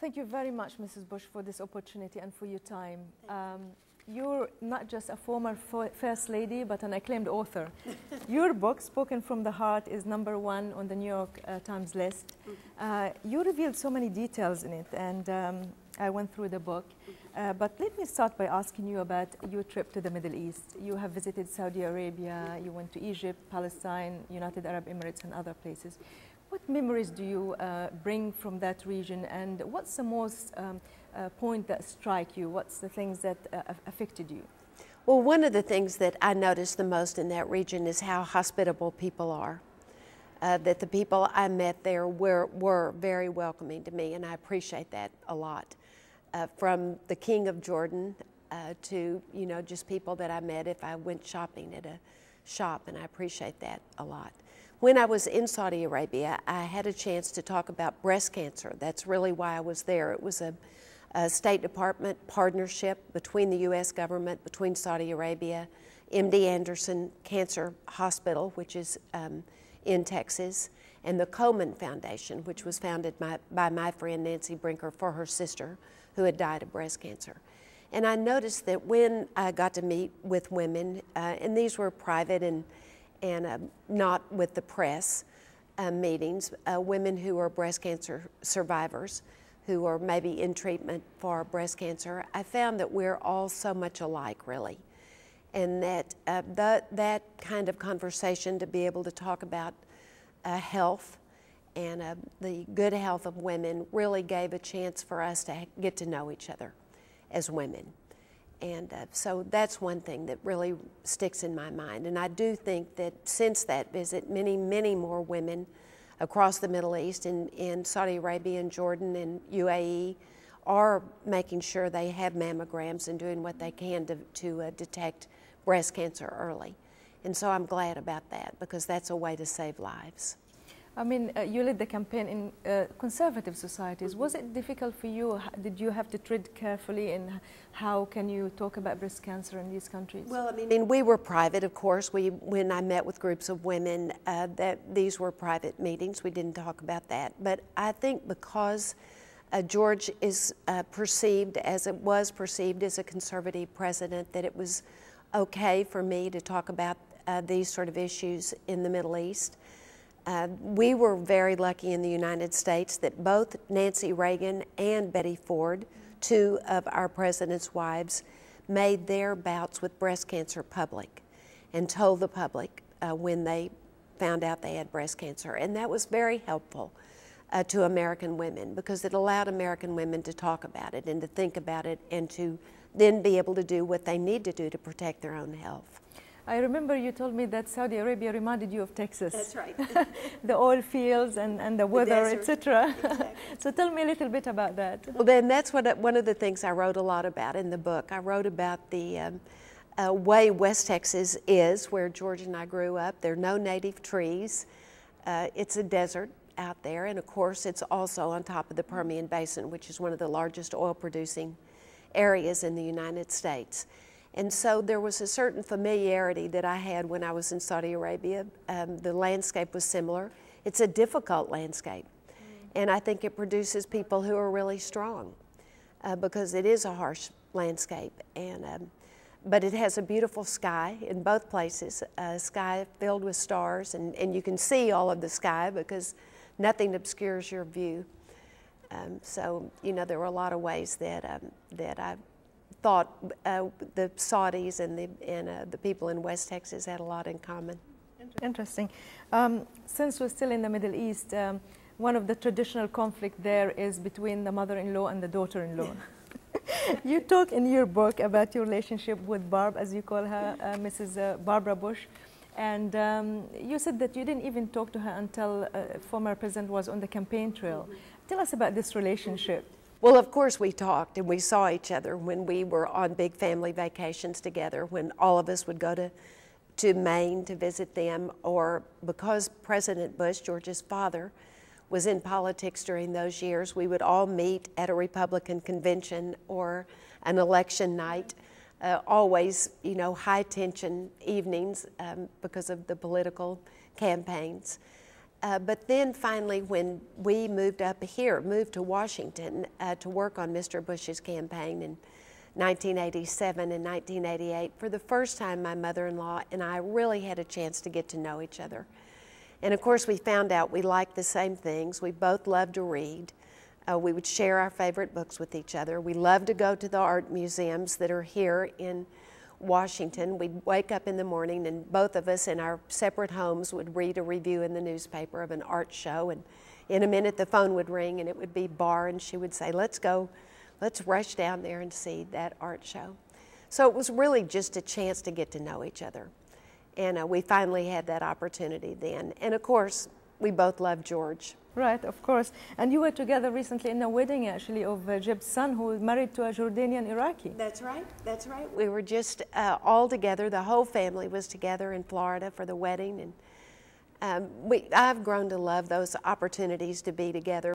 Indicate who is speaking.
Speaker 1: Thank you very much, Mrs. Bush, for this opportunity and for your time. You're not just a former First Lady, but an acclaimed author. Your book, Spoken from the Heart, is #1 on the New York Times list. You revealed so many details in it, and I went through the book. But let me start by asking you about your trip to the Middle East. You have visited Saudi Arabia, you went to Egypt, Palestine, United Arab Emirates, and other places. What memories do you bring from that region, and what's the most point that strike you? What's the things that affected you?
Speaker 2: Well, one of the things that I noticed the most in that region is how hospitable people are. That the people I met there were very welcoming to me, and I appreciate that a lot. From the King of Jordan to, just people that I met if I went shopping at a shop, and I appreciate that a lot. When I was in Saudi Arabia, I had a chance to talk about breast cancer. That's really why I was there. It was a State Department partnership between the U.S. government, between Saudi Arabia, MD Anderson Cancer Hospital, which is in Texas, and the Komen Foundation, which was founded by my friend Nancy Brinker for her sister who had died of breast cancer. And I noticed that when I got to meet with women, and these were private and not with the press meetings, women who are breast cancer survivors, who are maybe in treatment for breast cancer, I found that we're all so much alike, really. And that that kind of conversation, to be able to talk about health and the good health of women, really gave a chance for us to get to know each other as women. And so that's one thing that really sticks in my mind. And I do think that since that visit, many, many more women across the Middle East, in Saudi Arabia and Jordan and UAE, are making sure they have mammograms and doing what they can to detect breast cancer early. And so I'm glad about that, because that's a way to save lives.
Speaker 1: I mean, you led the campaign in conservative societies. Was it difficult for you? Did you have to tread carefully in how can you talk about breast cancer in these countries?
Speaker 2: Well, I mean, we were private, of course. When I met with groups of women, these were private meetings. We didn't talk about that. But I think because George is perceived as it was perceived as a conservative president, that it was okay for me to talk about these sort of issues in the Middle East. We were very lucky in the United States that both Nancy Reagan and Betty Ford, two of our president's wives, made their bouts with breast cancer public and told the public when they found out they had breast cancer. And that was very helpful to American women, because it allowed American women to talk about it and to think about it and to then be able to do what they need to do to protect their own health.
Speaker 1: I remember you told me that Saudi Arabia reminded you of Texas.
Speaker 2: That's right.
Speaker 1: The oil fields and the weather, etc.
Speaker 2: Exactly.
Speaker 1: So tell me a little bit about that.
Speaker 2: Well, then that's one of the things I wrote a lot about in the book. I wrote about the way West Texas is, where George and I grew up. There are no native trees. It's a desert out there, and of course it's also on top of the Permian Basin, which is one of the largest oil-producing areas in the United States. And so there was a certain familiarity that I had when I was in Saudi Arabia. The landscape was similar. It's a difficult landscape. And I think it produces people who are really strong because it is a harsh landscape. But it has a beautiful sky in both places, a sky filled with stars. And you can see all of the sky because nothing obscures your view. So, there were a lot of ways that I thought the Saudis and the people in West Texas had a lot in common.
Speaker 1: Interesting. Since we're still in the Middle East, one of the traditional conflict there is between the mother-in-law and the daughter-in-law. You talk in your book about your relationship with Barb, as you call her, Mrs. Barbara Bush, and you said that you didn't even talk to her until former president was on the campaign trail. Tell us about this relationship.
Speaker 2: Well, of course we talked and we saw each other when we were on big family vacations together, when all of us would go to Maine to visit them, or because President Bush, George's father, was in politics during those years, we would all meet at a Republican convention or an election night, always, high tension evenings because of the political campaigns. But then finally, when we moved up here, moved to Washington to work on Mr. Bush's campaign in 1987 and 1988, for the first time my mother-in-law and I really had a chance to get to know each other. And of course we found out we liked the same things. We both loved to read. We would share our favorite books with each other. We loved to go to the art museums that are here in Washington. We'd wake up in the morning and both of us in our separate homes would read a review in the newspaper of an art show, and in a minute the phone would ring and it would be Bar, and she would say, let's go, let's rush down there and see that art show. So it was really just a chance to get to know each other, and we finally had that opportunity then. And of course we both loved George.
Speaker 1: Right, of course. And you were together recently in a wedding, actually, of Jib's son, who was married to a Jordanian Iraqi.
Speaker 2: That's right, that's right. We were just all together. The whole family was together in Florida for the wedding. And I've grown to love those opportunities to be together.